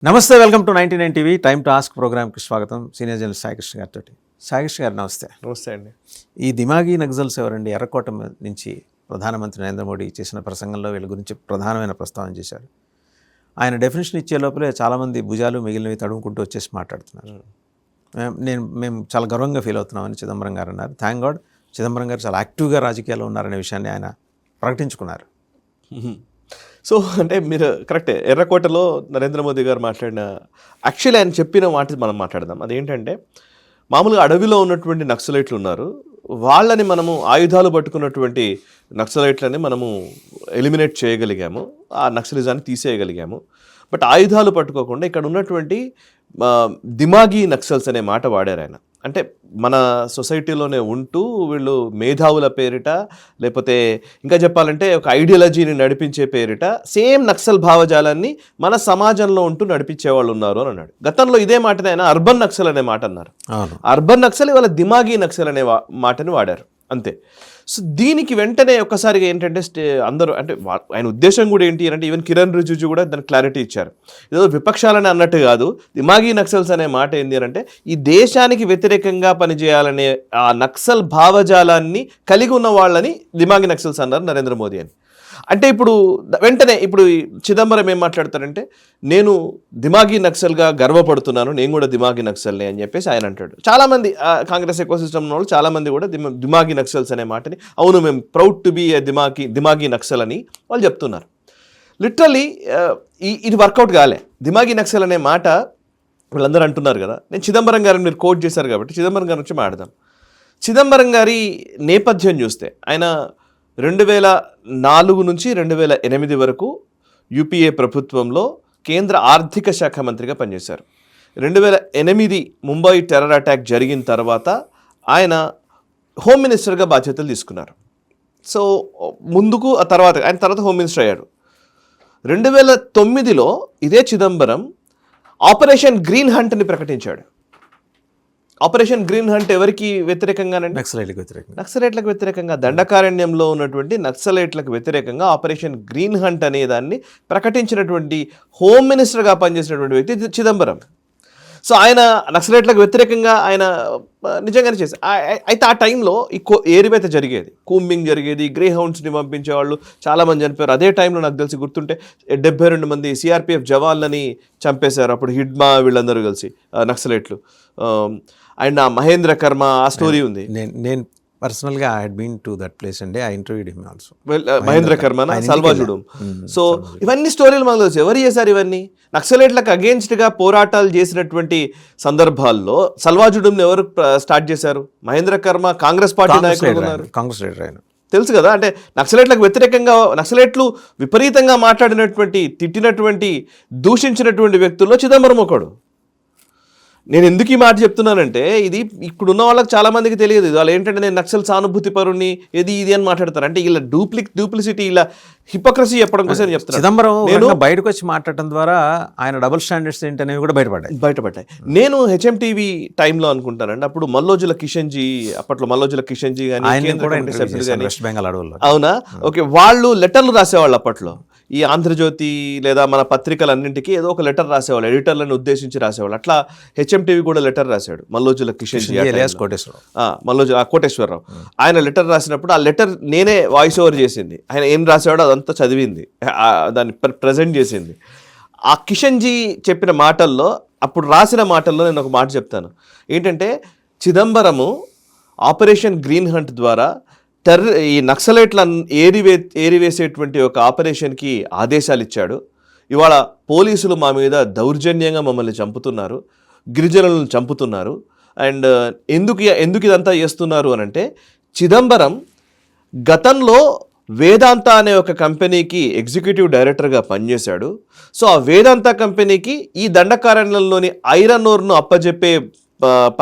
నమస్తే, welcome to 99 TV time to ask ప్రోగ్రామ్కి స్వాగతం. సీనియర్ జర్నలిస్ట్ సాయికృష్ణ గారితో. సాయికృష్ణ గారు నమస్తే. నమస్తే అండి. ఈ దిమాగీ నక్సల్స్ ఎవరండి? ఎర్రకోట నుంచి ప్రధానమంత్రి నరేంద్ర మోడీ చేసిన ప్రసంగంలో వీళ్ళ గురించి ప్రధానమైన ప్రస్తావన చేశారు. ఆయన డెఫినేషన్ ఇచ్చే లోపలే చాలామంది భుజాలు మిగిలినవి తడుముకుంటూ వచ్చేసి మాట్లాడుతున్నారు. మేము చాలా గర్వంగా ఫీల్ అవుతున్నామని చిదంబరం గారు అన్నారు. థ్యాంక్ గాడ్ చిదంబరం గారు చాలా యాక్టివ్గా రాజకీయాల్లో ఉన్నారనే విషయాన్ని ఆయన ప్రకటించుకున్నారు. సో అంటే మీరు కరెక్టే, ఎర్రకోటలో నరేంద్ర మోదీ గారు మాట్లాడిన యాక్చువల్లీ ఆయన చెప్పిన మాట మనం మాట్లాడదాం. అదేంటంటే, మామూలుగా అడవిలో ఉన్నటువంటి నక్సలైట్లు ఉన్నారు, వాళ్ళని మనము ఆయుధాలు పట్టుకున్నటువంటి నక్సలైట్లని మనము ఎలిమినేట్ చేయగలిగాము, ఆ నక్సలిజాన్ని తీసేయగలిగాము. బట్ ఆయుధాలు పట్టుకోకుండా ఇక్కడ ఉన్నటువంటి దిమాగీ నక్సల్స్ అనే మాట వాడారు ఆయన. అంటే మన సొసైటీలోనే ఉంటూ వీళ్ళు మేధావుల పేరిట, లేకపోతే ఇంకా చెప్పాలంటే ఒక ఐడియాలజీని నడిపించే పేరిట సేమ్ నక్సల్ భావజాలాన్ని మన సమాజంలో ఉంటూ నడిపించే వాళ్ళు ఉన్నారు అని అన్నాడు. గతంలో ఇదే మాటని ఆయన అర్బన్ నక్సల్ అనే మాట అన్నారు. అర్బన్ నక్సల్ ఇవాళ దిమాగీ నక్సల్ అనే మాటని వాడారు అంతే. సో దీనికి వెంటనే ఒక్కసారిగా ఏంటంటే అందరూ అంటే ఆయన ఉద్దేశం కూడా ఏంటి అంటే, ఈవెన్ కిరణ్ రిజిజు కూడా దానికి క్లారిటీ ఇచ్చారు. ఏదో విపక్షాలని అన్నట్టు కాదు, దిమాగీ నక్సల్స్ అనే మాట ఏంటి అంటే, ఈ దేశానికి వ్యతిరేకంగా పనిచేయాలనే ఆ నక్సల్ భావజాలాన్ని కలిగి ఉన్న వాళ్ళని దిమాగీ నక్సల్స్ అన్నారు నరేంద్ర మోదీ అని. అంటే ఇప్పుడు వెంటనే ఇప్పుడు చిదంబరం ఏం మాట్లాడతారంటే, నేను దిమాగీ నక్సల్గా గర్వపడుతున్నాను, నేను కూడా దిమాగీ నక్సల్ని అని చెప్పేసి ఆయన అంటాడు. చాలామంది కాంగ్రెస్ ఎకో సిస్టమ్ వాళ్ళు చాలామంది కూడా దిమాగీ నక్సల్స్ అనే మాటని, అవును మేము ప్రౌడ్ టు బీ ఏ దిమాగీ నక్సల్ అని వాళ్ళు చెప్తున్నారు. లిటరల్లీ ఇది వర్కౌట్ కాలే. దిమాగీ నక్సల్ అనే మాట వీళ్ళందరూ అంటున్నారు కదా. నేను చిదంబరం గారిని మీరు కోట్ చేశారు కాబట్టి చిదంబరం గారి నుంచి మాట్లాడదాం. చిదంబరం గారి నేపథ్యం చూస్తే ఆయన 2004 నుంచి 2008 వరకు యూపీఏ ప్రభుత్వంలో కేంద్ర ఆర్థిక శాఖ మంత్రిగా పనిచేశారు. 2008 ముంబై టెర్రర్ అటాక్ జరిగిన తర్వాత ఆయన హోమ్ మినిస్టర్గా బాధ్యతలు తీసుకున్నారు. సో ముందుకు ఆ తర్వాత ఆయన తర్వాత హోమ్ మినిస్టర్ అయ్యాడు. 2009లో ఇదే చిదంబరం ఆపరేషన్ గ్రీన్ హంట్ని ప్రకటించాడు. ఆపరేషన్ గ్రీన్ హంట్ ఎవరికి వ్యతిరేకంగానండి? నక్సలైట్లకు వ్యతిరేకంగా, దండకారణ్యంలో ఉన్నటువంటి నక్సలైట్లకు వ్యతిరేకంగా ఆపరేషన్ గ్రీన్ హంట్ అనే దాన్ని ప్రకటించినటువంటి హోమ్ మినిస్టర్గా పనిచేసినటువంటి వ్యక్తి చిదంబరం. సో ఆయన నక్సలైట్లకు వ్యతిరేకంగా ఆయన నిజంగానే చేశారు. అయితే ఆ టైంలో ఈ ఏరివేత జరిగేది, కూంబింగ్ జరిగేది, గ్రే హౌండ్స్ని పంపించేవాళ్ళు, చాలామంది చనిపోయారు. అదే టైంలో నాకు తెలిసి గుర్తుంటే 72 మంది సిఆర్పిఎఫ్ జవాన్లని చంపేశారు అప్పుడు హిడ్మా వీళ్ళందరూ కలిసి నక్సలైట్లు. అండ్ ఆ మహేంద్ర కర్మ ఆ స్టోరీ ఉంది. నేను పర్సనల్గా I had been to that place అండి. I interviewed him also. Mahendra Karma, Salwa Judum. So ఇవన్నీ స్టోరీలు మనకు తెలుసు. ఎవరు చేశారు ఇవన్నీ? నక్సలైట్లకు అగేన్స్ట్గా పోరాటాలు చేసినటువంటి సందర్భాల్లో సల్వాజుడుంని ఎవరు స్టార్ట్ చేశారు? మహేంద్ర కర్మ కాంగ్రెస్ పార్టీ నాయకులు ఉన్నారు, కాంగ్రెస్ లీడర్ ఆయన, తెలుసు కదా. అంటే నక్సలైట్లకు వ్యతిరేకంగా నక్సలైట్లు విపరీతంగా మాట్లాడినటువంటి, తిట్టినటువంటి, దూషించినటువంటి వ్యక్తుల్లో చిదంబరం ఒకడు. నేను ఎందుకు ఈ మాట చెప్తున్నానంటే, ఇది ఇప్పుడున్న వాళ్ళకి చాలా మందికి తెలియదు. వాళ్ళు ఏంటంటే, నేను నక్సల్ సానుభూతి పరుని ఇది అని మాట్లాడతారు. అంటే ఇలా డూప్లిసిటీ, ఇలా హిపోక్రసీ చెప్పడం కోసం చెప్తాను. చిదంబరం నేను బయటకు వచ్చి మాట్లాడటం ద్వారా ఆయన డబుల్ స్టాండర్డ్స్ ఏంటనేవి కూడా బయటపడ్డాయి. నేను హెచ్ఎంటీవీ టైంలో అనుకుంటానండి, అప్పుడు మల్లోజుల కిషన్జీ, అప్పట్లో మల్లోజుల కిషన్జీ కానీ వెస్ట్ బెంగాల్ అడవుల్లో, అవునా, ఓకే, వాళ్ళు లెటర్లు రాసేవాళ్ళు అప్పట్లో. ఈ ఆంధ్రజ్యోతి లేదా మన పత్రికలన్నింటికీ ఏదో ఒక లెటర్ రాసేవాళ్ళు, ఎడిటర్లను ఉద్దేశించి రాసేవాళ్ళు. అట్లా హెచ్ఎంటీవీ కూడా లెటర్ రాశాడు మల్లోజుల కిషన్జీ, కోటేశ్వరరావు. ఆయన లెటర్ రాసినప్పుడు ఆ లెటర్ నేనే వాయిస్ ఓవర్ చేసింది. ఆయన ఏం రాసేవాడో అదంతా చదివింది, దాన్ని ప్రజెంట్ చేసింది. ఆ కిషన్జీ చెప్పిన మాటల్లో, అప్పుడు రాసిన మాటల్లో నేను ఒక మాట చెప్తాను. ఏంటంటే, చిదంబరము ఆపరేషన్ గ్రీన్ హంట్ ద్వారా ఈ నక్సలైట్లను ఏరివేసేటువంటి ఒక ఆపరేషన్కి ఆదేశాలు ఇచ్చాడు. ఇవాళ పోలీసులు మా మీద దౌర్జన్యంగా మమ్మల్ని చంపుతున్నారు, గిరిజనులను చంపుతున్నారు. అండ్ ఎందుకు ఇదంతా చేస్తున్నారు అని అంటే, చిదంబరం గతంలో వేదాంత అనే ఒక కంపెనీకి ఎగ్జిక్యూటివ్ డైరెక్టర్గా పనిచేశాడు. సో ఆ వేదాంత కంపెనీకి ఈ దండకారణ్యంలోని ఐరన్ ఓర్ను అప్పజెప్పే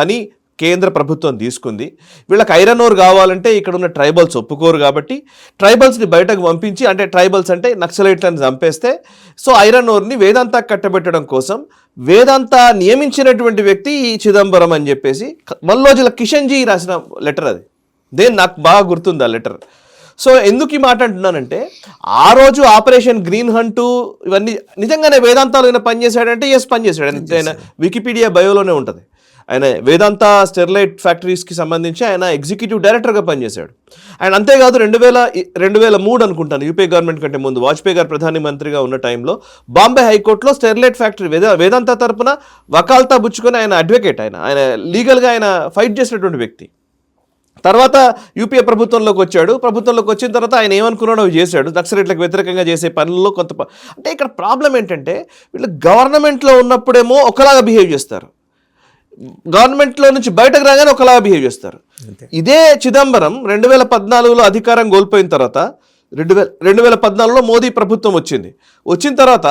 పని కేంద్ర ప్రభుత్వం తీసుకుంది. వీళ్ళకి ఐరన్ ఓర్ కావాలంటే ఇక్కడ ఉన్న ట్రైబల్స్ ఒప్పుకోరు కాబట్టి ట్రైబల్స్ని బయటకు పంపించి, అంటే ట్రైబల్స్ అంటే నక్సలైట్లను చంపేస్తే, సో ఐరన్ ఓర్ని వేదాంత కట్టబెట్టడం కోసం వేదాంత నియమించినటువంటి వ్యక్తి ఈ చిదంబరం అని చెప్పేసి మల్లోజుల కిషన్జీ రాసిన లెటర్ అది. నాకు బాగా గుర్తుంది ఆ లెటర్. సో ఎందుకు ఈ మాట అంటున్నానంటే ఆ రోజు ఆపరేషన్ గ్రీన్ హంట్ ఇవన్నీ నిజంగానే వేదాంతాలు ఆయన పనిచేశాడంటే పనిచేశాడు. ఆయన వికీపీడియా బయోలోనే ఉంటుంది. ఆయన వేదాంత స్టెరిలైట్ ఫ్యాక్టరీస్కి సంబంధించి ఆయన ఎగ్జిక్యూటివ్ డైరెక్టర్గా పనిచేశాడు. ఆయన అంతేకాదు 2003 అనుకుంటాను, యూపీఏ గవర్నమెంట్ కంటే ముందు వాజ్పేయి గారు ప్రధానమంత్రిగా ఉన్న టైంలో బాంబే హైకోర్టులో స్టెరిలైట్ ఫ్యాక్టరీ వేదాంత తరపున వకాల్తా బుచ్చుకొని ఆయన అడ్వకేట్, ఆయన లీగల్గా ఆయన ఫైట్ చేసినటువంటి వ్యక్తి. తర్వాత యూపీఏ ప్రభుత్వంలోకి వచ్చాడు. ప్రభుత్వంలోకి వచ్చిన తర్వాత ఆయన ఏమనుకున్నాడో అవి చేశాడు. నక్సలైట్లకు వ్యతిరేకంగా చేసే పనుల్లో అంటే ఇక్కడ ప్రాబ్లం ఏంటంటే వీళ్ళు గవర్నమెంట్లో ఉన్నప్పుడేమో ఒకలాగా బిహేవ్ చేస్తారు, గవర్నమెంట్లో నుంచి బయటకు రాగానే ఒకలాగా బిహేవ్ చేస్తారు. ఇదే చిదంబరం 2014లో అధికారం కోల్పోయిన తర్వాత 2014లో మోదీ ప్రభుత్వం వచ్చిన తర్వాత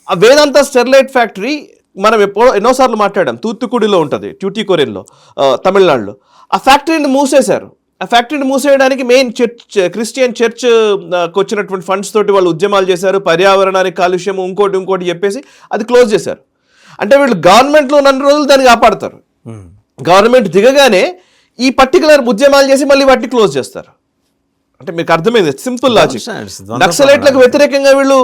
ఆ వేదాంత స్టెరిలైట్ ఫ్యాక్టరీ మనం ఎన్నోసార్లు మాట్లాడాం, తూత్తుకుడిలో ఉంటుంది, ట్యూటికోరిన్లో, తమిళనాడులో. ఆ ఫ్యాక్టరీని మూసేశారు. ఆ ఫ్యాక్టరీని మూసేయడానికి మెయిన్ క్రిస్టియన్ చర్చ్కి వచ్చినటువంటి ఫండ్స్ తోటి వాళ్ళు ఉద్యమాలు చేశారు, పర్యావరణానికి కాలుష్యం ఇంకోటి చెప్పేసి అది క్లోజ్ చేశారు. అంటే వీళ్ళు గవర్నమెంట్లో ఉన్న రోజులు దాన్ని కాపాడతారు, గవర్నమెంట్ దిగగానే ఈ పర్టికులర్ ఉద్యమాలు చేసి మళ్ళీ వాటిని క్లోజ్ చేస్తారు. అంటే మీకు అర్థమైంది, సింపుల్ లాజిక్. నక్సలైట్లకు వ్యతిరేకంగా వీళ్ళు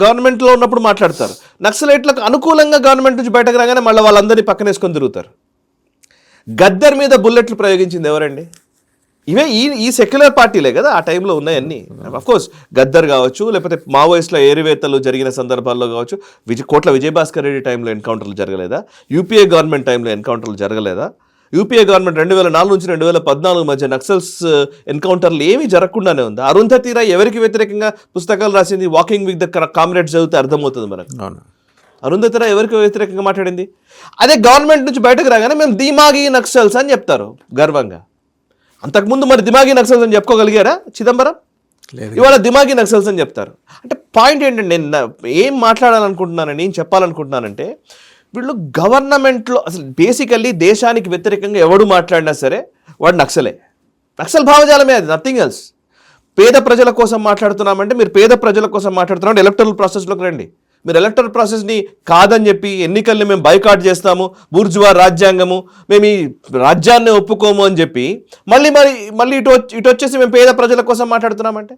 గవర్నమెంట్లో ఉన్నప్పుడు మాట్లాడతారు, నక్సలైట్లకు అనుకూలంగా గవర్నమెంట్ నుంచి బయటకు రాగానే మళ్ళీ వాళ్ళందరినీ పక్కనేసుకొని తిరుగుతారు. గద్దర్ మీద బుల్లెట్లు ప్రయోగించింది ఎవరండి? ఇవే ఈ సెక్యులర్ పార్టీలే కదా ఆ టైంలో ఉన్నాయన్నీ. అఫ్కోర్స్ గద్దర్ కావచ్చు, లేకపోతే మావోయిస్టుల ఏరివేతలు జరిగిన సందర్భాల్లో కావచ్చు, కోట్ల విజయభాస్కర్ రెడ్డి టైంలో ఎన్కౌంటర్లు జరగలేదా? యూపీఏ గవర్నమెంట్ టైంలో ఎన్కౌంటర్లు జరగలేదా? యూపీఏ గవర్నమెంట్ 2004 నుంచి 2014 మధ్య నక్సల్స్ ఎన్కౌంటర్లు ఏమీ జరగకుండానే ఉంది. అరుంధతీ రాయ్ ఎవరికి వ్యతిరేకంగా పుస్తకాలు రాసింది? వాకింగ్ విత్ ద కామ్రేడ్స్ చదివితే అర్థమవుతుంది మనకు. అరుంధతీ రాయ్ ఎవరికి వ్యతిరేకంగా మాట్లాడింది? అదే గవర్నమెంట్ నుంచి బయటకు రాగానే మేము దిమాగి నక్సల్స్ అని చెప్తారు గర్వంగా. అంతకుముందు మరి దిమాగి నక్సల్స్ అని చెప్పుకోగలిగారా చిదంబరం? ఇవాళ దిమాగి నక్సల్స్ అని చెప్తారు. అంటే పాయింట్ ఏంటంటే నేను ఏం మాట్లాడాలనుకుంటున్నానని, ఏం చెప్పాలనుకుంటున్నానంటే వీళ్ళు గవర్నమెంట్లో అసలు బేసికల్లీ దేశానికి వ్యతిరేకంగా ఎవడు మాట్లాడినా సరే వాడు నక్సలే. నక్సల్ భావజాలమే అది, నథింగ్ ఎల్స్. పేద ప్రజల కోసం మాట్లాడుతున్నామంటే మీరు పేద ప్రజల కోసం మాట్లాడుతున్నామంటే ఎలక్టరల్ ప్రాసెస్లోకి రండి. మీరు ఎలక్టరల్ ప్రాసెస్ని కాదని చెప్పి ఎన్నికల్ని మేము బైకాట్ చేస్తాము, బూర్జువా రాజ్యాంగము, మేము ఈ రాజ్యాన్ని ఒప్పుకోము అని చెప్పి మళ్ళీ ఇటు వచ్చేసి మేము పేద ప్రజల కోసం మాట్లాడుతున్నామంటే